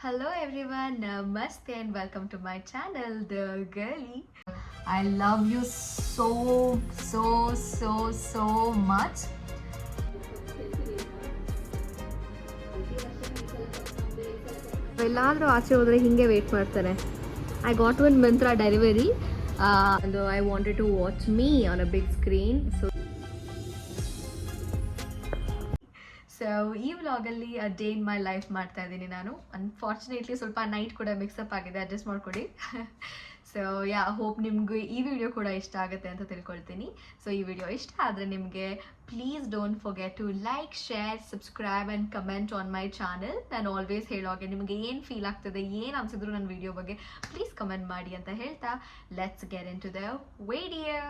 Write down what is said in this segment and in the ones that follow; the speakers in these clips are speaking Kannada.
Hello everyone, Namaste and welcome to my channel, The Girly. I love you so much. ಎಲ್ಲಾದರೂ ಆಚೆ ಹೋದರೆ ಹಿಂಗೆ ವೇಟ್ ಮಾಡ್ತಾರೆ. I got one Myntra delivery and I wanted to watch me on a big screen. So ಈ ವ್ಲಾಗಲ್ಲಿ ಡೇ ಇನ್ ಮೈ ಲೈಫ್ ಮಾಡ್ತಾ ಇದ್ದೀನಿ ನಾನು. ಅನ್ಫಾರ್ಚುನೇಟ್ಲಿ ಸ್ವಲ್ಪ ನೈಟ್ ಕೂಡ ಮಿಕ್ಸಪ್ ಆಗಿದೆ, ಅಡ್ಜಸ್ಟ್ ಮಾಡ್ಕೊಡಿ. ಸೊ ಹೋಪ್ ನಿಮ್ಗೆ ಈ ವಿಡಿಯೋ ಕೂಡ ಇಷ್ಟ ಆಗುತ್ತೆ ಅಂತ ತಿಳ್ಕೊಳ್ತೀನಿ. ಸೊ ಈ ವಿಡಿಯೋ ಇಷ್ಟ ಆದರೆ ನಿಮಗೆ please don't forget to like, share, subscribe and comment on my channel. ನಾನು ಆಲ್ವೇಸ್ ಹೇಳೋಗೆ ನಿಮಗೆ ಏನು ಫೀಲ್ ಆಗ್ತದೆ, ಏನು ಅನಿಸಿದ್ರು ನನ್ನ ವಿಡಿಯೋ ಬಗ್ಗೆ ಪ್ಲೀಸ್ ಕಮೆಂಟ್ ಮಾಡಿ ಅಂತ ಹೇಳ್ತಾ let's get into the video.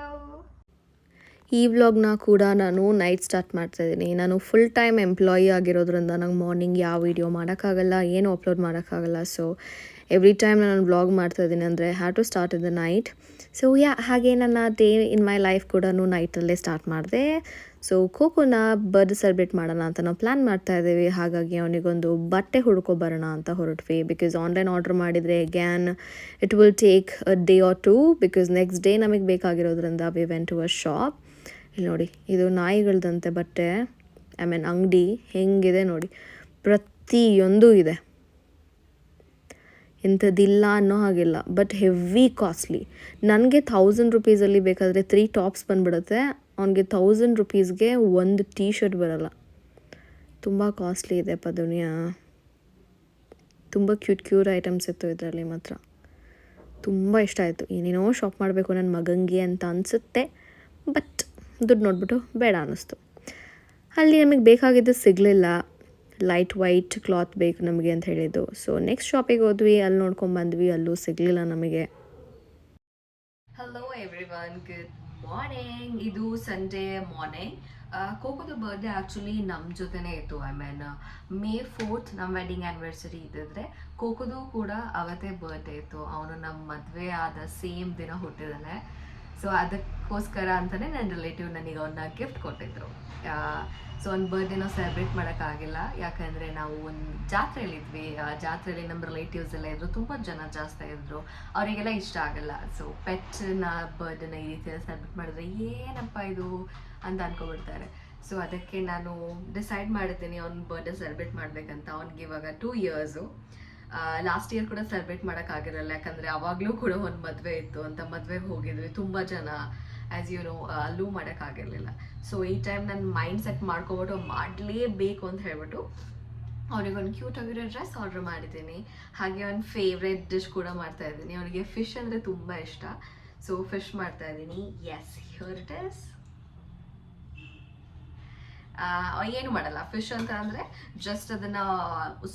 ಈ ವ್ಲಾಗ್ನ ಕೂಡ ನಾನು ನೈಟ್ ಸ್ಟಾರ್ಟ್ ಮಾಡ್ತಾಯಿದ್ದೀನಿ. ನಾನು ಫುಲ್ ಟೈಮ್ ಎಂಪ್ಲಾಯಿ ಆಗಿರೋದ್ರಿಂದ ನಂಗೆ ಮಾರ್ನಿಂಗ್ ಯಾವ ವೀಡಿಯೋ ಮಾಡೋಕ್ಕಾಗಲ್ಲ, ಏನು ಅಪ್ಲೋಡ್ ಮಾಡೋಕ್ಕಾಗಲ್ಲ. ಸೊ ಎವ್ರಿ ಟೈಮ್ ನಾನು ವ್ಲಾಗ್ ಮಾಡ್ತಾಯಿದ್ದೀನಿ ಅಂದರೆ have to start in the night. So ಹಾಗೆ ನನ್ನ ಡೇ ಇನ್ ಮೈ ಲೈಫ್ ಕೂಡ ನೈಟಲ್ಲೇ ಸ್ಟಾರ್ಟ್ ಮಾಡಿದೆ. ಸೊ ಕೋಕೋನ ಬರ್ತ್ ಸೆಲೆಬ್ರೇಟ್ ಮಾಡೋಣ ಅಂತ ನಾವು ಪ್ಲ್ಯಾನ್ ಮಾಡ್ತಾಯಿದ್ದೀವಿ. ಹಾಗಾಗಿ ಅವನಿಗೊಂದು ಬಟ್ಟೆ ಹುಡ್ಕೊಬರೋಣ ಅಂತ ಹೊರಟ್ವಿ. ಬಿಕಾಸ್ ಆನ್ಲೈನ್ ಆರ್ಡ್ರ್ ಮಾಡಿದರೆ ಗ್ಯಾನ್ it will take a day or two, because next day ನಮಗೆ ಬೇಕಾಗಿರೋದ್ರಿಂದ we went to a shop. ಇಲ್ಲಿ ನೋಡಿ, ಇದು ನಾಯಿಗಳದಂತೆ ಬಟ್ಟೆ, ಅಂಗಡಿ ಹೆಂಗಿದೆ ನೋಡಿ, ಪ್ರತಿಯೊಂದು ಇದೆ, ಇಂಥದ್ದಿಲ್ಲ ಅನ್ನೋ ಹಾಗಿಲ್ಲ. But heavy costly. ನನಗೆ 1000 ರುಪೀಸಲ್ಲಿ ಬೇಕಾದರೆ 3 ಟಾಪ್ಸ್ ಬಂದುಬಿಡುತ್ತೆ, ಅವನಿಗೆ 1000 ರುಪೀಸ್ಗೆ ಒಂದು ಟೀ ಶರ್ಟ್ ಬರೋಲ್ಲ. ತುಂಬ ಕಾಸ್ಟ್ಲಿ ಇದೆ ದುನಿಯಾ. ತುಂಬ ಕ್ಯೂಟ್ ಐಟಮ್ಸ್ ಇತ್ತು ಇದರಲ್ಲಿ ಮಾತ್ರ. ತುಂಬ ಇಷ್ಟ ಆಯಿತು. ಏನೇನೋ ಶಾಪ್ ಮಾಡಬೇಕು ನನ್ನ ಮಗನಿಗೆ ಅಂತ ಅನಿಸುತ್ತೆ, ಬಟ್ ದುಡ್ಡು ನೋಡ್ಬಿಟ್ಟು ಬೇಡ ಅನ್ನಿಸ್ತು. ಅಲ್ಲಿ ನಮಗೆ ಬೇಕಾಗಿದ್ದು ಸಿಗಲಿಲ್ಲ. ಲೈಟ್ ವೈಟ್ ಕ್ಲಾತ್ ಬೇಕು ನಮಗೆ ಅಂತ ಹೇಳಿದ್ದು. ಸೊ ನೆಕ್ಸ್ಟ್ ಶಾಪಿಗೆ ಹೋದ್ವಿ, ಅಲ್ಲಿ ನೋಡ್ಕೊಂಡ್ಬಂದ್ವಿ, ಅಲ್ಲೂ ಸಿಗಲಿಲ್ಲ ನಮಗೆ. Hello everyone, good morning. ಇದು ಸಂಡೇ ಮಾರ್ನಿಂಗ್. ಕೋಕೋದು ಬರ್ಡೇ ಆ್ಯಕ್ಚುಲಿ ನಮ್ಮ ಜೊತೆನೇ ಇತ್ತು. ಮೇ 4th ನಮ್ಮ ವೆಡ್ಡಿಂಗ್ ಆ್ಯನಿವರ್ಸರಿ ಇದ್ದಿದ್ರೆ ಕೋಕೋದು ಕೂಡ ಅವತ್ತೇ ಬರ್ಡೇ ಇತ್ತು. ಅವನು ನಮ್ಮ ಮದುವೆ ಆದ ಸೇಮ್ ದಿನ ಹುಟ್ಟಿದ್ದಾನೆ. ಸೊ ಅದಕ್ಕೋಸ್ಕರ ಅಂತಲೇ ನನ್ನ ರಿಲೇಟಿವ್ ನನಗೆ ಅವನ್ನ ಗಿಫ್ಟ್ ಕೊಟ್ಟಿದ್ರು. ಸೊ ಒಂದು ಬರ್ಡೇನ ಸೆಲೆಬ್ರೇಟ್ ಮಾಡೋಕ್ಕಾಗಿಲ್ಲ, ಯಾಕಂದರೆ ನಾವು ಒಂದು ಜಾತ್ರೆಯಲ್ಲಿದ್ವಿ. ಜಾತ್ರೆಯಲ್ಲಿ ನಮ್ಮ ರಿಲೇಟಿವ್ಸ್ ಎಲ್ಲ ಇದ್ದರು, ತುಂಬ ಜನ ಜಾಸ್ತಿ ಇದ್ದರು, ಅವರಿಗೆಲ್ಲ ಇಷ್ಟ ಆಗಲ್ಲ. ಸೊ ಪೆಟ್ನ ಬರ್ಡೇನ ಈ ರೀತಿಯಲ್ಲಿ ಸೆಲೆಬ್ರೇಟ್ ಮಾಡಿದ್ರೆ ಏನಪ್ಪ ಇದು ಅಂತ ಅಂದ್ಕೊಬಿಡ್ತಾರೆ. ಸೊ ಅದಕ್ಕೆ ನಾನು ಡಿಸೈಡ್ ಮಾಡಿದ್ದೀನಿ ಅವ್ನ ಬರ್ಡೇ ಸೆಲೆಬ್ರೇಟ್ ಮಾಡಬೇಕಂತ. ಅವ್ನಿಗೆ ಇವಾಗ 2 ಇಯರ್ಸು. ಲಾಸ್ಟ್ ಇಯರ್ ಕೂಡ ಸೆಲೆಬ್ರೇಟ್ ಮಾಡೋಕ್ಕಾಗಿರಲ್ಲ, ಯಾಕಂದರೆ ಅವಾಗಲೂ ಕೂಡ ಒಂದು ಮದುವೆ ಇತ್ತು ಅಂತ ಮದುವೆಗೆ ಹೋಗಿದ್ವಿ, ತುಂಬ ಜನ, ಆ್ಯಸ್ ಯು ನೋ, ಅಲ್ಲೂ ಮಾಡೋಕ್ಕಾಗಿರಲಿಲ್ಲ. ಸೊ ಈ ಟೈಮ್ ನಾನು ಮೈಂಡ್ ಸೆಟ್ ಮಾಡ್ಕೊಬಿಟ್ಟು ಮಾಡಲೇಬೇಕು ಅಂತ ಹೇಳ್ಬಿಟ್ಟು ಅವನಿಗೊಂದು ಕ್ಯೂಟ್ ಆಗಿರೋ ಡ್ರೆಸ್ ಆರ್ಡ್ರ್ ಮಾಡಿದ್ದೀನಿ. ಹಾಗೆ ಅವ್ನ ಫೇವ್ರೆಟ್ ಡಿಶ್ ಕೂಡ ಮಾಡ್ತಾಯಿದ್ದೀನಿ. ಅವನಿಗೆ ಫಿಶ್ ಅಂದರೆ ತುಂಬ ಇಷ್ಟ. ಸೊ ಫಿಶ್ ಮಾಡ್ತಾಯಿದ್ದೀನಿ. Yes, here it is. ಏನು ಮಾಡಲ್ಲ. ಫಿಶ್ ಅಂತ ಅಂದರೆ ಜಸ್ಟ್ ಅದನ್ನು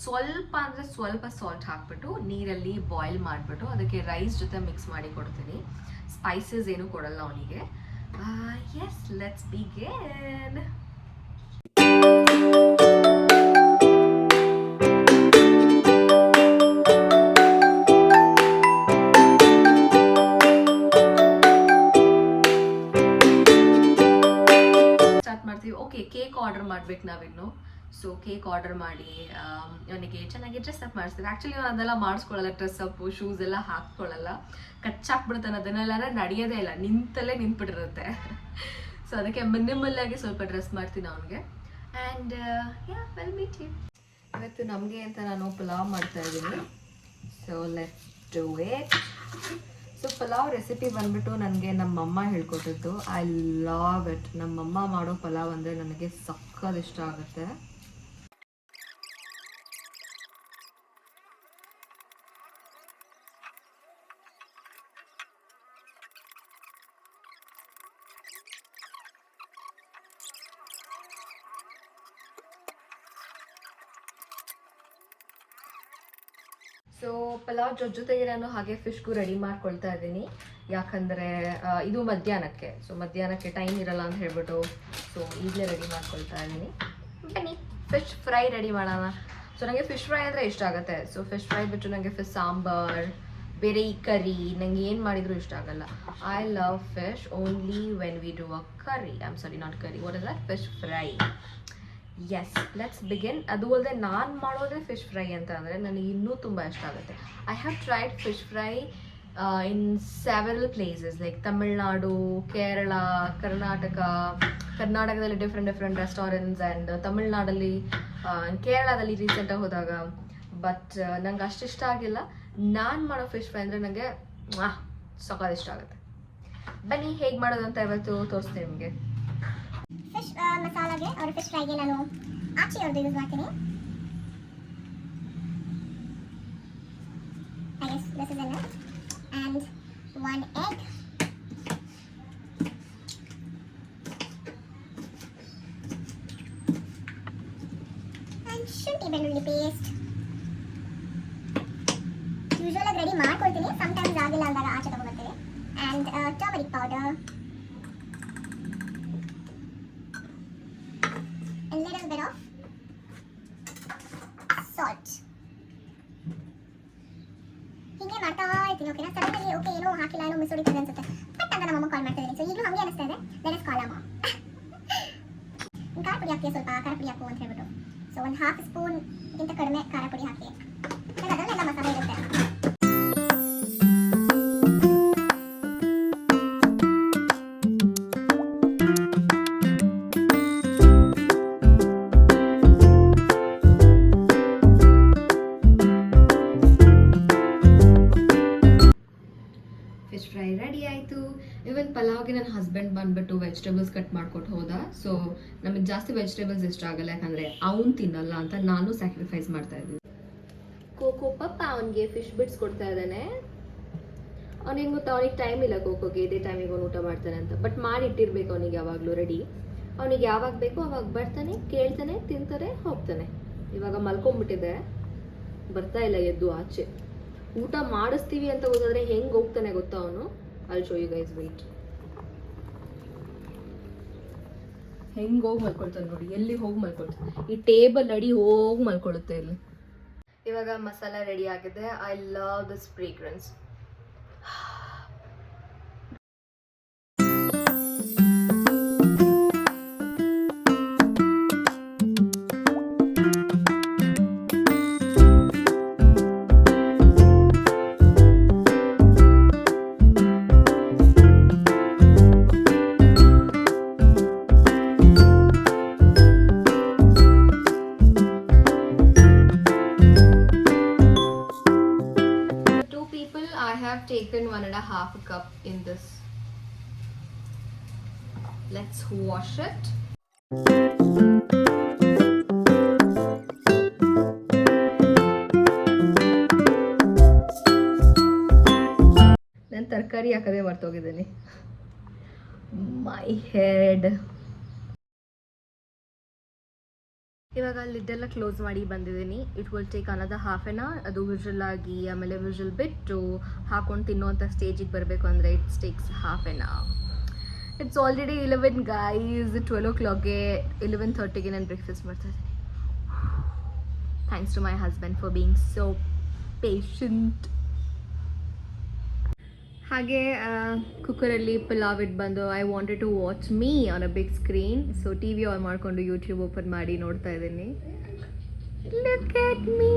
ಸ್ವಲ್ಪ ಸಾಲ್ಟ್ ಹಾಕ್ಬಿಟ್ಟು ನೀರಲ್ಲಿ ಬಾಯ್ಲ್ ಮಾಡಿಬಿಟ್ಟು ಅದಕ್ಕೆ ರೈಸ್ ಜೊತೆ ಮಿಕ್ಸ್ ಮಾಡಿ ಕೊಡ್ತೀನಿ. ಸ್ಪೈಸಸ್ ಏನು ಕೊಡಲ್ಲ ಅವನಿಗೆ. Yes, let's begin. Okay, cake order ಮಾಡ್ಬೇಕು ನಾವಿನ್ನು. ಸೊ ಕೇಕ್ ಆರ್ಡರ್ ಮಾಡಿ ಅವನಿಗೆ ಚೆನ್ನಾಗಿ ಡ್ರೆಸ್ಅಪ್ ಮಾಡಿಸ್ತೀವಿ. ಆ್ಯಕ್ಚುಲಿ ಅವನು ಅದೆಲ್ಲ ಮಾಡಿಸ್ಕೊಳ್ಳಲ್ಲ, ಡ್ರೆಸ್ಅಪ್ಪು ಶೂಸ್ ಎಲ್ಲ ಹಾಕ್ಕೊಳ್ಳಲ್ಲ, ಕಚ್ಚಾಕ್ಬಿಡ್ತಾನೆ. ಅದನ್ನೆಲ್ಲ ನಡೆಯೋದೇ ಇಲ್ಲ, ನಿಂತ್ಬಿಟ್ಟಿರುತ್ತೆ. ಸೊ ಅದಕ್ಕೆ ಮಿನಿಮಲ್ಲಾಗಿ ಸ್ವಲ್ಪ ಡ್ರೆಸ್ ಮಾಡ್ತೀನಿ ಅವನಿಗೆ. And well meet you. ಇವತ್ತು ನಮಗೆ ಅಂತ ನಾನು ಪಲಾವ್ ಮಾಡ್ತಾಯಿದ್ದೀನಿ. So let's do it. So pulao recipe ಬಂದ್ಬಿಟ್ಟು ನನಗೆ ನಮ್ಮಮ್ಮ ಹೇಳ್ಕೊಟ್ಟಿದ್ದು. I love it. ನಮ್ಮಮ್ಮ ಮಾಡೋ ಪಲಾವ್ ಅಂದರೆ ನನಗೆ ಸಕ್ಕತ್ ಇಷ್ಟ ಆಗುತ್ತೆ. ಸೊ ಪಲಾವ್ ಜೊತೆಗೆ ನಾನು ಹಾಗೆ ಫಿಶ್ಗೂ ರೆಡಿ ಮಾಡ್ಕೊಳ್ತಾ ಇದ್ದೀನಿ, ಯಾಕಂದರೆ ಇದು ಮಧ್ಯಾಹ್ನಕ್ಕೆ. ಸೊ ಮಧ್ಯಾಹ್ನಕ್ಕೆ ಟೈಮ್ ಇರಲ್ಲ ಅಂತ ಹೇಳ್ಬಿಟ್ಟು ಸೊ ಈಗಲೇ ರೆಡಿ ಮಾಡ್ಕೊಳ್ತಾ ಇದ್ದೀನಿ. ಬನ್ನಿ ಫಿಶ್ ಫ್ರೈ ರೆಡಿ ಮಾಡೋಣ. ಸೊ ನನಗೆ ಫಿಶ್ ಫ್ರೈ ಅಂದರೆ ಇಷ್ಟ ಆಗುತ್ತೆ. ಸೊ ಫಿಶ್ ಫ್ರೈ ಬಿಟ್ಟು ನನಗೆ ಫಿಶ್ ಸಾಂಬಾರ್, ಬೇರೆ ಈ ಕರಿ, ನಂಗೆ ಏನು ಮಾಡಿದರೂ ಇಷ್ಟ ಆಗಲ್ಲ. I love fish only when we do a curry. I am sorry, not curry, what is that, fish fry. S let's begin. ಅದು ಅಲ್ಲದೆ ನಾನು ಮಾಡೋದೇ ಫಿಶ್ ಫ್ರೈ ಅಂತ ಅಂದರೆ ನನಗೆ ಇನ್ನೂ ತುಂಬ ಇಷ್ಟ ಆಗುತ್ತೆ. I have tried fish fry in several places like Tamil Nadu, Kerala, ಕರ್ನಾಟಕದಲ್ಲಿ ಡಿಫ್ರೆಂಟ್ ರೆಸ್ಟೋರೆಂಟ್ಸ್ ಆ್ಯಂಡ್ ತಮಿಳ್ನಾಡಲ್ಲಿ, ಕೇರಳದಲ್ಲಿ ರೀಸೆಂಟಾಗಿ ಹೋದಾಗ. ಬಟ್ ನಂಗೆ ಅಷ್ಟಿಷ್ಟ ಆಗಿಲ್ಲ. ನಾನು ಮಾಡೋ ಫಿಶ್ ಫ್ರೈ ಅಂದರೆ ನನಗೆ ಸಖತ್ ಇಷ್ಟ ಆಗುತ್ತೆ. ಬನ್ನಿ ಹೇಗೆ ಮಾಡೋದು ಅಂತ ಇವತ್ತು ತೋರಿಸ್ತೀನಿ ನಿಮಗೆ. ಫಿಶ್ ಮಸಾಲಾಗೆ और ಫಿಶ್ ಫ್ರೈಗೆ ನಾನು ಆಚಿ ಅವ್ರದ್ದು ಯೂಸ್ ಮಾಡ್ತೀನಿ. I guess this is enough. And 1 egg. And ಶುಂಠಿ ಬೆಳ್ಳುಳ್ಳಿ ಪೇಸ್ಟ್. ಯೂಶುವಲ್ ಆಗಿ ರೆಡಿ ಮಾಡ್ಕೊಳ್ತೀನಿ, ಸಮಟೈಮ್ಸ್ ಆಗಿಲ್ಲ ಅಂದಾಗ ಆಚೆ ತಗೊಂಡ್ಬರ್ತೀನಿ. And turmeric powder. A little bit of salt. ಹೀಗೆ ಮಾಡ್ತಾ ಇರ್ತೀನಿ. ಓಕೆನಾ? ಸಡನ್ಲಿ ಓಕೆ ಏನೋ ಹಾಕಿಲ್ಲ, ಏನೋ ಮಿಸ್ ಹೊಡಿತದೆ ಅನ್ಸುತ್ತೆ. ಬಟ್ ಅಂತ ನಮ್ಮಮ್ಮ ಕಾಲ್ ಮಾಡ್ತಾ ಇದ್ದೀನಿ. ಸೊ ಈಗಲೂ ಹಾಗೆ ಅನಿಸ್ತಾ ಇದೆ. ಲೆಟ್ ಅಸ್ ಕಾಲ್ ಅಮ್ಮ. ಖಾರ ಪುಡಿ ಹಾಕಿ, ಸ್ವಲ್ಪ ಖಾರ ಪುಡಿ ಹಾಕು ಅಂತ ಹೇಳ್ಬಿಟ್ಟು. ಸೊ 1/2 ಸ್ಪೂನ್ ಗಿಂತ ಕಡಿಮೆ ಖಾರ ಪುಡಿ ಹಾಕಿ. ಅದರಲ್ಲೆಲ್ಲ ಮಸಾಲೆ ಇರುತ್ತೆ. ಫಿಶ್ ಫ್ರೈ ರೆಡಿ ಆಯಿತು. ಇವನ್ ಪಲಾವ್ಗೆ ನನ್ನ ಹಸ್ಬೆಂಡ್ ಬಂದುಬಿಟ್ಟು ವೆಜಿಟೇಬಲ್ಸ್ ಕಟ್ ಮಾಡ್ಕೊಟ್ಟು ಹೋದ. ಸೊ ನಮಗೆ ಜಾಸ್ತಿ ವೆಜಿಟೇಬಲ್ಸ್ ಇಷ್ಟ ಆಗಲ್ಲ, ಯಾಕಂದರೆ ಅವ್ನು ತಿನ್ನಲ್ಲ ಅಂತ ನಾನು ಸ್ಯಾಕ್ರಿಫೈಸ್ ಮಾಡ್ತಾ ಇದ್ದೀನಿ. ಕೋಕೋ ಪಪ್ಪ ಅವನಿಗೆ ಫಿಶ್ ಬಿಟ್ಸ್ ಕೊಡ್ತಾ ಇದ್ದಾನೆ. ಅವನಿಗೆ ಗೊತ್ತಾ, ಅವನಿಗೆ ಟೈಮ್ ಇಲ್ಲ ಕೋಕೋಗೆ, ಇದೇ ಟೈಮಿಗೆ ಅವನು ಊಟ ಮಾಡ್ತಾನೆ ಅಂತ. ಬಟ್ ಮಾಡಿಟ್ಟಿರ್ಬೇಕು ಅವನಿಗೆ ಯಾವಾಗಲೂ ರೆಡಿ. ಅವನಿಗೆ ಯಾವಾಗ ಬೇಕೋ ಅವಾಗ ಬರ್ತಾನೆ, ಕೇಳ್ತಾನೆ, ತಿಂತಾರೆ, ಹೋಗ್ತಾನೆ. ಇವಾಗ ಮಲ್ಕೊಂಡ್ಬಿಟ್ಟಿದೆ, ಬರ್ತಾ ಇಲ್ಲ ಎದ್ದು ಆಚೆ. ಊಟ ಮಾಡಿಸ್ತೀವಿ ಅಂತ ಗೊತ್ತಾದ್ರೆ ಹೆಂಗೆ ಹೋಗ್ತಾನೆ ಗೊತ್ತಾ ಅವನು. I'll show you guys, wait. ಹೆಂಗೆ ಹೋಗಿ ಮಲ್ಕೊಳ್ತಾನೆ ನೋಡಿ, ಎಲ್ಲಿ ಹೋಗಿ ಮಲ್ಕೊಳ್ತಾನೆ, ಈ ಟೇಬಲ್ ಅಡಿ ಹೋಗಿ ಮಲ್ಕೊಳ್ಳುತ್ತೆ ಇಲ್ಲಿ. ಇವಾಗ ಮಸಾಲ ರೆಡಿ ಆಗಿದೆ. I love this fragrance. I have taken 1.5 cup in this. Let's wash it. ನಾನು ತರಕಾರಿ ಹಾಕದೆ ಮರ್ತೋಗಿದ್ದೀನಿ. My head. ಇವಾಗ ಲಿಡ್ಡೆಲ್ಲ ಕ್ಲೋಸ್ ಮಾಡಿ ಬಂದಿದ್ದೀನಿ. It will take another half an hour. ಅದು ವಿಷಲ್ ಆಗಿ ಆಮೇಲೆ ವಿಷಲ್ ಬಿಟ್ಟು ಹಾಕೊಂಡು ತಿನ್ನೋವಂಥ ಸ್ಟೇಜಿಗೆ ಬರಬೇಕು ಅಂದರೆ it's takes half an hour. It's already 11 guys. 12 o'clockಗೆ 11:30ಗೆ ನಾನು ಬ್ರೇಕ್ಫಾಸ್ಟ್ ಮಾಡ್ತಾ ಇದ್ದೀನಿ. Thanks to my husband for being so patient. ಹಾಗೆ ಕುಕ್ಕರಲ್ಲಿ ಪಲಾವ್ ಇಟ್ಟು ಬಂದು I wanted to watch me on a big screen. So T V on ಮಾಡಿಕೊಂಡು ಯೂಟ್ಯೂಬ್ ಓಪನ್ ಮಾಡಿ ನೋಡ್ತಾ ಇದ್ದೀನಿ. Look at me,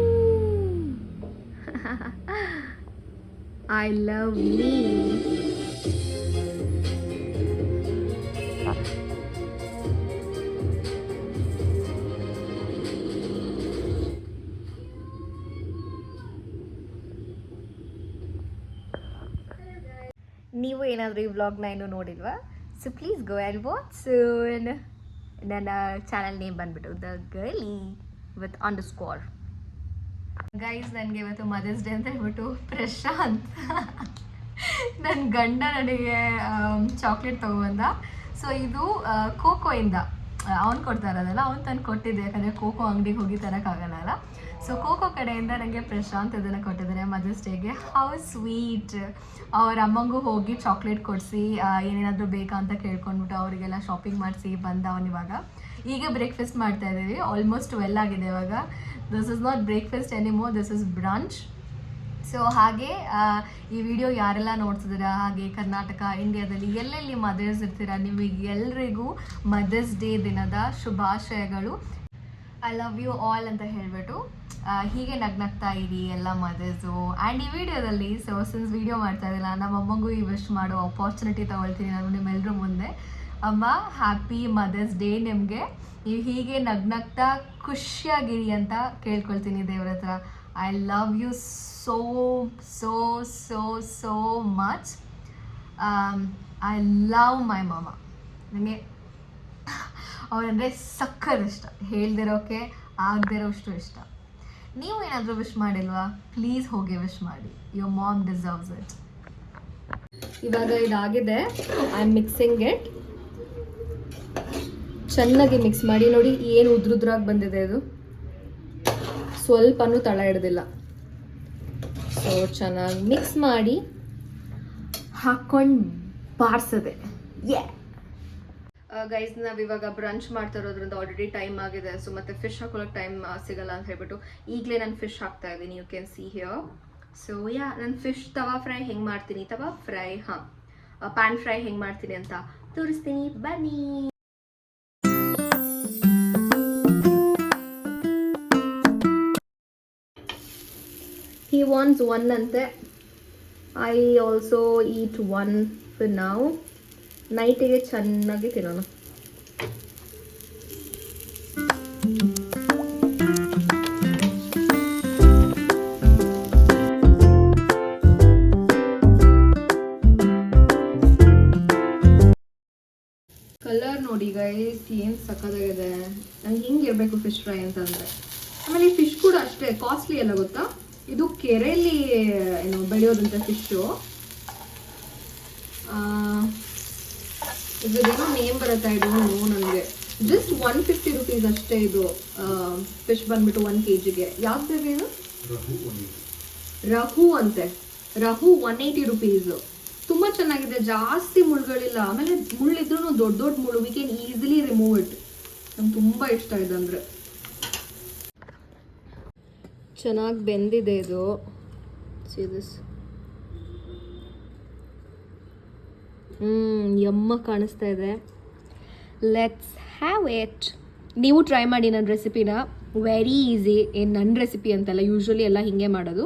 I love me. ನೀವು ಏನಾದರೂ ಈ ವ್ಲಾಗ್ನ ಇನ್ನೂ ನೋಡಿಲ್ವಾ? So please go and watch soon. ನನ್ನ ಚಾನಲ್ ನೇಮ್ ಬಂದುಬಿಟ್ಟು the girly with underscore. Guys, ನನಗೆ ಇವತ್ತು ಮದರ್ಸ್ ಡೇ ಅಂತ ಹೇಳ್ಬಿಟ್ಟು ಪ್ರಶಾಂತ್ ನನ್ನ ಗಂಡ ನನಗೆ ಚಾಕ್ಲೇಟ್ ತೊಗೊಬಂದ. ಸೊ ಇದು ಕೋಕೋಯಿಂದ ಅವ್ನು ಕೊಡ್ತಾ ಇರೋದಲ್ಲ, ಅವ್ನು ತಂದು ಕೊಟ್ಟಿದ್ದೆ, ಯಾಕಂದರೆ ಕೋಕೋ ಅಂಗಡಿಗೆ ಹೋಗಿ ತರೋಕ್ಕಾಗಲ್ಲ. ಸೊ ಕೋಕೋ ಕಡೆಯಿಂದ ನನಗೆ ಪ್ರಶಾಂತ್ ಇದನ್ನು ಕೊಟ್ಟಿದ್ದಾರೆ ಮದರ್ಸ್ ಡೇಗೆ. How sweet. ಅವ್ರ ಅಮ್ಮಂಗೂ ಹೋಗಿ ಚಾಕ್ಲೇಟ್ ಕೊಡಿಸಿ ಏನೇನಾದರೂ ಬೇಕಾ ಅಂತ ಕೇಳ್ಕೊಂಡ್ಬಿಟ್ಟು ಅವರಿಗೆಲ್ಲ ಶಾಪಿಂಗ್ ಮಾಡಿಸಿ ಬಂದ ಅವನಿವಾಗ. ಈಗ ಬ್ರೇಕ್ಫಾಸ್ಟ್ ಮಾಡ್ತಾ ಇದ್ದೀವಿ. ಆಲ್ಮೋಸ್ಟ್ 12 ಆಗಿದೆ ಇವಾಗ. This is not breakfast anymore, this is brunch. So ಹಾಗೆ ಈ ವಿಡಿಯೋ ಯಾರೆಲ್ಲ ನೋಡ್ತಿದ್ದೀರಾ, ಹಾಗೆ ಕರ್ನಾಟಕ, ಇಂಡಿಯಾದಲ್ಲಿ ಎಲ್ಲೆಲ್ಲಿ ಮದರ್ಸ್ ಇರ್ತೀರಾ, ನಿಮಗೆ ಎಲ್ರಿಗೂ ಮದರ್ಸ್ ಡೇ ದಿನದ ಶುಭಾಶಯಗಳು. ಐ ಲವ್ ಯು ಆಲ್ ಅಂತ ಹೇಳಿಬಿಟ್ಟು ಹೀಗೆ ನಗ್ನಗ್ತಾ ಇರಿ ಎಲ್ಲ ಮದರ್ಸು. ಆ್ಯಂಡ್ ಈ ವಿಡಿಯೋದಲ್ಲಿ ಸಿನ್ಸ್ ವಿಡಿಯೋ ಮಾಡ್ತಾ ಇದ್ದಿಲ್ಲ, ನಮ್ಮ ಅಮ್ಮಂಗೂ ಈ ವಿಶ್ ಮಾಡೋ ಅಪಾರ್ಚುನಿಟಿ ತೊಗೊಳ್ತೀನಿ ನಾನು ನಿಮ್ಮೆಲ್ಲರ ಮುಂದೆ. ಅಮ್ಮ, ಹ್ಯಾಪಿ ಮದರ್ಸ್ ಡೇ ನಿಮಗೆ. ನೀವು ಹೀಗೆ ನಗ್ನಗ್ತಾ ಖುಷಿಯಾಗಿರಿ ಅಂತ ಕೇಳ್ಕೊಳ್ತೀನಿ ದೇವ್ರ ಹತ್ರ. I love you so so so so much. I love my mama. ನನಗೆ ಅವರಂದರೆ ಸಕ್ಕತ್ ಇಷ್ಟ, ಹೇಳ್ದಿರೋಕ್ಕೆ ಆಗದಿರೋಷ್ಟು ಇಷ್ಟ. ನೀವು ಏನಾದರೂ ವಿಶ್ ಮಾಡಿಲ್ವಾ? ಪ್ಲೀಸ್ ಹೋಗಿ ವಿಶ್ ಮಾಡಿ. Your ma'am deserves it. ಇವಾಗ ಇದಾಗಿದೆ, ಐ ಆಮ್ ಮಿಕ್ಸಿಂಗ್ ಇಟ್. ಚೆನ್ನಾಗಿ ಮಿಕ್ಸ್ ಮಾಡಿ. ನೋಡಿ ಏನು ಉದ್ರುದ್ರಾಗಿ ಬಂದಿದೆ, ಇದು ಸ್ವಲ್ಪನೂ ತಳ ಹಿಡ್ದಿಲ್ಲ. ಸೊ ಚೆನ್ನಾಗಿ ಮಿಕ್ಸ್ ಮಾಡಿ ಹಾಕ್ಕೊಂಡು ಬಾರಿಸದೆ. ಗೈಸ್, ನಾವಿವಾಗ ಬ್ರಂಚ್ ಮಾಡ್ತಾ ಇರೋದ್ರಿಂದ ಆಲ್ರೆಡಿ ಟೈಮ್ ಆಗಿದೆ. ಸೊ ಮತ್ತೆ ಫಿಶ್ ಹಾಕೊಳ್ಳೋಕೆ ಟೈಮ್ ಸಿಗಲ್ಲ ಅಂತ ಹೇಳ್ಬಿಟ್ಟು ಈಗಲೇ ನಾನು ಫಿಶ್ ಹಾಕ್ತಾ ಇದ್ದೀನಿ. You can see here. So ನಾನು ಫಿಶ್ ತವಾ ಫ್ರೈ ಹೆಂಗೆ ಮಾಡ್ತೀನಿ, ತವಾ ಫ್ರೈ ಪ್ಯಾನ್ ಫ್ರೈ ಹೆಂಗೆ ಮಾಡ್ತೀನಿ ಅಂತ ತೋರಿಸ್ತೀನಿ, ಬನ್ನಿ. He wants one ante. I also eat one for now. ನೈಟಿಗೆ ಚೆನ್ನಾಗಿ ತಿನ್ನೋಣ. ಕಲರ್ ನೋಡಿ ಗೈಸ್, ಏನು ಸಕ್ಕತ್ತಾಗಿದೆ. ನಂಗೆ ಹಿಂಗೆ ಇರಬೇಕು ಫಿಶ್ ಫ್ರೈ ಅಂತಂದರೆ. ಆಮೇಲೆ ಈ ಫಿಶ್ ಕೂಡ ಅಷ್ಟೇ ಕಾಸ್ಟ್ಲಿ ಎಲ್ಲ ಗೊತ್ತಾ. ಇದು ಕೆರೆಯಲ್ಲಿ ಏನು ಬೆಳೆಯೋದಂಥ ಫಿಶ್ಶು. ಇದೇನೋ ನೇಮ್ ಬರುತ್ತೆ, ಇದು ನನಗೆ. ಜಸ್ಟ್ 150 rupees ಅಷ್ಟೇ ಇದು ಫಿಶ್ ಬಂದ್ಬಿಟ್ಟು 1 kg. ಯಾವ್ದು ಇದು? ರಹು ಅಂತೆ. ರಹು 180 rupees. ತುಂಬ ಚೆನ್ನಾಗಿದೆ, ಜಾಸ್ತಿ ಮುಳ್ಳುಗಳಿಲ್ಲ. ಆಮೇಲೆ ಮುಳ್ಳಿದ್ರೂ ದೊಡ್ಡ ದೊಡ್ಡ ಮುಳ್ಳು, we can easily remove it. ನಂಗೆ ತುಂಬ ಇಷ್ಟ ಇದೆ ಅಂದರೆ. ಚೆನ್ನಾಗಿ ಬೆಂದಿದೆ ಇದು. See this. ಯಮ್ಮ ಕಾಣಿಸ್ತಾ ಇದೆ. Let's have it. ನೀವು ಟ್ರೈ ಮಾಡಿ ನನ್ನ ರೆಸಿಪಿನ. Very easy. ಏನು ನನ್ನ ರೆಸಿಪಿ ಅಂತಲ್ಲ, ಯೂಶ್ವಲಿ ಎಲ್ಲ ಹೀಗೆ ಮಾಡೋದು.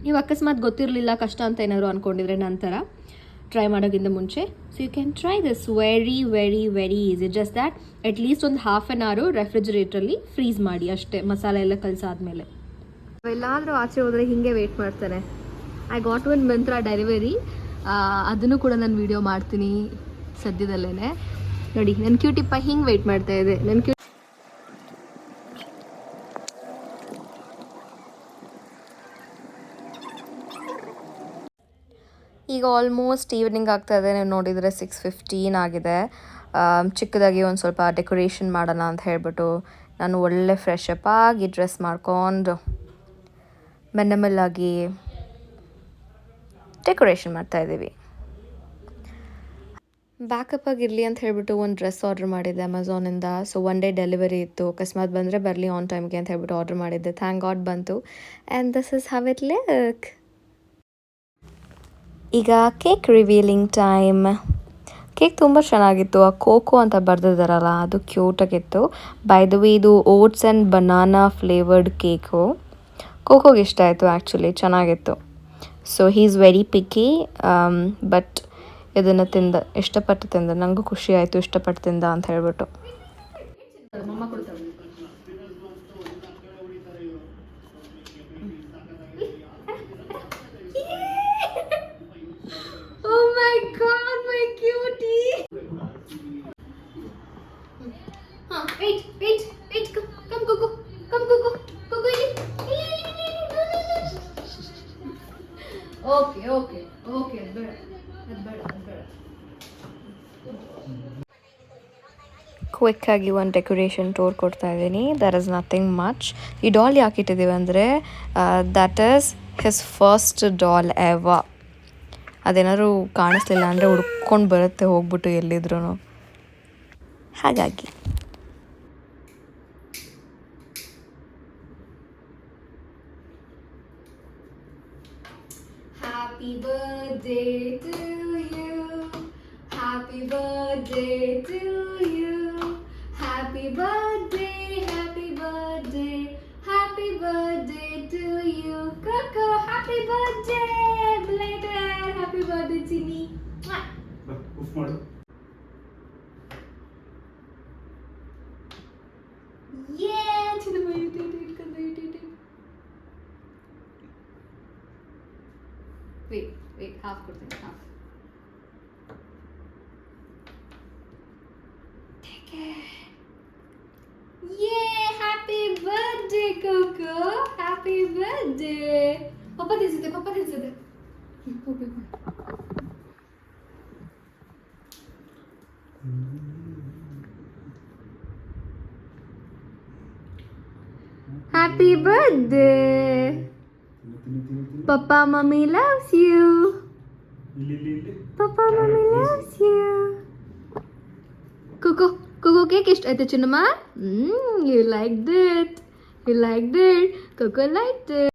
ನೀವು ಅಕಸ್ಮಾತ್ ಗೊತ್ತಿರಲಿಲ್ಲ, ಕಷ್ಟ ಅಂತ ಏನಾದ್ರು ಅಂದ್ಕೊಂಡಿದ್ರೆ ನಂತರ ಟ್ರೈ ಮಾಡೋಕ್ಕಿಂತ ಮುಂಚೆ. So you can try this. Very very very easy. Just that at least ಒಂದು ½ an hour ರೆಫ್ರಿಜರೇಟ್ರಲ್ಲಿ ಫ್ರೀಸ್ ಮಾಡಿ ಅಷ್ಟೇ, ಮಸಾಲೆ ಎಲ್ಲ ಕಲಸಾದ್ಮೇಲೆ. ಎಲ್ಲಾದರೂ ಆಚೆ ಹೋದರೆ ಹೀಗೆ ವೆಯ್ಟ್ ಮಾಡ್ತಾನೆ. ಐ ಗಾಟ್ ಒನ್ ಮಂತ್ರ ಡೆಲಿವರಿ. ಅದನ್ನು ಕೂಡ ನಾನು ವಿಡಿಯೋ ಮಾಡ್ತೀನಿ ಸದ್ಯದಲ್ಲೇ. ನೋಡಿ ನನ್ನ ಕ್ಯೂಟಿಪ್ಪ ಹಿಂಗೆ ವೆಯ್ಟ್ ಮಾಡ್ತಾ ಇದೆ. ನನ್ನ ಈಗ ಆಲ್ಮೋಸ್ಟ್ ಈವ್ನಿಂಗ್ ಆಗ್ತಾಯಿದೆ. ನೀವು ನೋಡಿದರೆ 6:15 ಆಗಿದೆ. ಚಿಕ್ಕದಾಗಿ ಒಂದು ಸ್ವಲ್ಪ ಡೆಕೋರೇಷನ್ ಮಾಡೋಣ ಅಂತ ಹೇಳ್ಬಿಟ್ಟು ನಾನು ಒಳ್ಳೆ ಫ್ರೆಶ್ ಅಪ್ ಆಗಿ ಡ್ರೆಸ್ ಮಾಡ್ಕೊಂಡು ಮೆನ್ನಮೆಲ್ಲಾಗಿ ಡೆಕೋರೇಷನ್ ಮಾಡ್ತಾಯಿದ್ದೀವಿ. ಬ್ಯಾಕಪ್ ಆಗಿರಲಿ ಅಂತ ಹೇಳ್ಬಿಟ್ಟು ಒಂದು ಡ್ರೆಸ್ ಆರ್ಡ್ರ್ ಮಾಡಿದ್ದೆ ಅಮೆಝಾನಿಂದ. ಸೊ 1 day ಡೆಲಿವರಿ ಇತ್ತು. ಅಕಸ್ಮಾತ್ ಬಂದರೆ ಬರಲಿ ಆನ್ ಟೈಮ್ಗೆ ಅಂತ ಹೇಳ್ಬಿಟ್ಟು ಆರ್ಡ್ರ್ ಮಾಡಿದ್ದೆ. ಥ್ಯಾಂಕ್ ಗಾಡ್ ಬಂತು. And this is how it look. ಈಗ ಕೇಕ್ ರಿವೀಲಿಂಗ್ ಟೈಮ್. ಕೇಕ್ ತುಂಬ ಚೆನ್ನಾಗಿತ್ತು. ಆ ಕೋಕೋ ಅಂತ ಬರೆದಿದ್ದಾರಲ್ಲ, ಅದು ಕ್ಯೂಟಾಗಿತ್ತು. ಬೈ ದ ವೇ ಇದು oats and banana flavoured cake. ಕೋಕೋಗೆ ಇಷ್ಟ ಆಯಿತು ಆ್ಯಕ್ಚುಲಿ, ಚೆನ್ನಾಗಿತ್ತು. So he is very picky. But ಇದನ್ನು ಇಷ್ಟಪಟ್ಟು ತಿಂದ. ನನಗೂ ಖುಷಿ ಆಯಿತು ಇಷ್ಟಪಟ್ಟು ತಿಂದ ಅಂತ ಹೇಳ್ಬಿಟ್ಟು. Oh my god, my cutie! Wait, come Coco, Coco, Okay, that's better. ಕ್ವಿಕ್ಕಾಗಿ ಒಂದು ಡೆಕೋರೇಷನ್ ಟೂರ್ ಕೊಡ್ತಾ ಇದ್ದೀನಿ. There is nothing much. ಈ ಡಾಲ್ ಯಾಕೆ ಇಟ್ಟಿದ್ದೀವಿ ಅಂದರೆ that is his first doll ever. ಅದೇನಾದ್ರು ಕಾಣಿಸ್ಲಿಲ್ಲ ಅಂದರೆ ಹುಡ್ಕೊಂಡು ಬರುತ್ತೆ ಹೋಗ್ಬಿಟ್ಟು ಎಲ್ಲಿದ್ರು, ಹಾಗಾಗಿ. Happy birthday to you. Happy birthday to you. Happy birthday, happy to you, Coco. Happy birthday, belated. Happy birthday, Chini. Mwah. ಉಫ್ ಮಾಡು. Yeah, Chini, wait. Wait, half ಕೊಡ್ತೀನಿ, half. Take it. Yay! Happy birthday, Coco! Happy birthday! Papa ತಿನ್ಸಿದೆ. ಹೋಗ್ಬೇಕು. Happy birthday! ತಿನ್ನು. Papa, Mommy loves you. ಇಲ್ಲಿ. Papa, Mommy loves you. Coco cake ಇಷ್ಟ ಆಯ್ತಾ ಚಿನ್ನಮ್ಮ? You liked it. Coco liked it.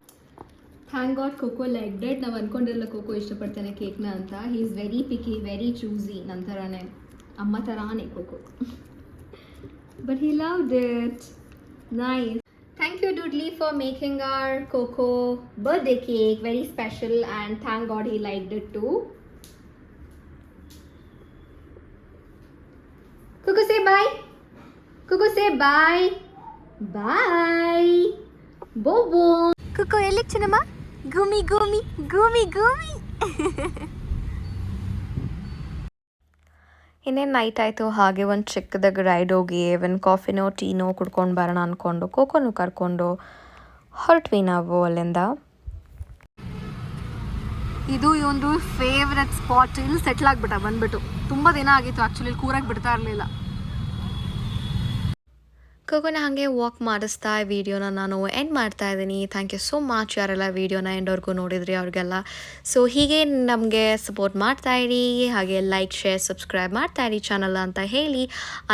Thank God Coco liked it. ನಾವು ಅನ್ಕೊಂಡಿರಲ್ಲ Coco ಇಷ್ಟಪಡ್ತಾನೆ ಕೇಕ್ನ ಅಂತ. He is very picky, very choosy. ನನ್ನ ಥರಾನೇ, ಅಮ್ಮ ಥರಾನೇ Coco. But he loved it. Nice. Thank you Doodly for making our Coco birthday cake very special, and thank God he liked it too. Coco say bye. Bye. Bobo. Coco ಎಲ್ಲಿ ಚಿನ್ನಮ್ಮ? ಗೂಮಿ. ಇನ್ನೇನು ನೈಟ್ ಆಯಿತು, ಹಾಗೆ ಒಂದು ಚಿಕ್ಕದಾಗಿ ರೈಡ್ ಹೋಗಿ ಒಂದು ಕಾಫಿನೋ ಟೀನೋ ಕುಡ್ಕೊಂಡು ಬರೋಣ ಅಂದ್ಕೊಂಡು ಕೋಕೋನು ಕರ್ಕೊಂಡು ಹೊರಟ್ವಿ ನಾವು ಅಲ್ಲಿಂದ. ಇದು ಒಂದು ಫೇವ್ರೆಟ್ ಸ್ಪಾಟ್. ಇಲ್ಲಿ ಸೆಟ್ಲ್ ಆಗಿಬಿಟ್ಟ ಬಂದ್ಬಿಟ್ಟು. ತುಂಬ ದಿನ ಆಗಿತ್ತು ಆ್ಯಕ್ಚುಲಿ, ಇಲ್ಲಿ ಕೂರಕ್ಕೆ ಬಿಡ್ತಾ ಇರಲಿಲ್ಲ. ಕೋಕೋನ ಹಾಗೆ ವಾಕ್ ಮಾಡಿಸ್ತಾ ವೀಡಿಯೋನ ನಾನು ಎಂಡ್ ಮಾಡ್ತಾ ಇದ್ದೀನಿ. ಥ್ಯಾಂಕ್ ಯು ಸೋ ಮಚ್ ಯಾರೆಲ್ಲ ವೀಡಿಯೋನ ಎಂಡ್ವರೆಗೂ ನೋಡಿದ್ರಿ ಅವ್ರಿಗೆಲ್ಲ. ಸೊ ಹೀಗೆ ನಮಗೆ ಸಪೋರ್ಟ್ ಮಾಡ್ತಾಯಿರಿ, ಹಾಗೆ ಲೈಕ್, ಶೇರ್, ಸಬ್ಸ್ಕ್ರೈಬ್ ಮಾಡ್ತಾಯಿರಿ ಚಾನಲ್ ಅಂತ ಹೇಳಿ.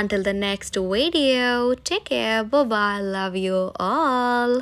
Until the next video, take care, bye, love you all.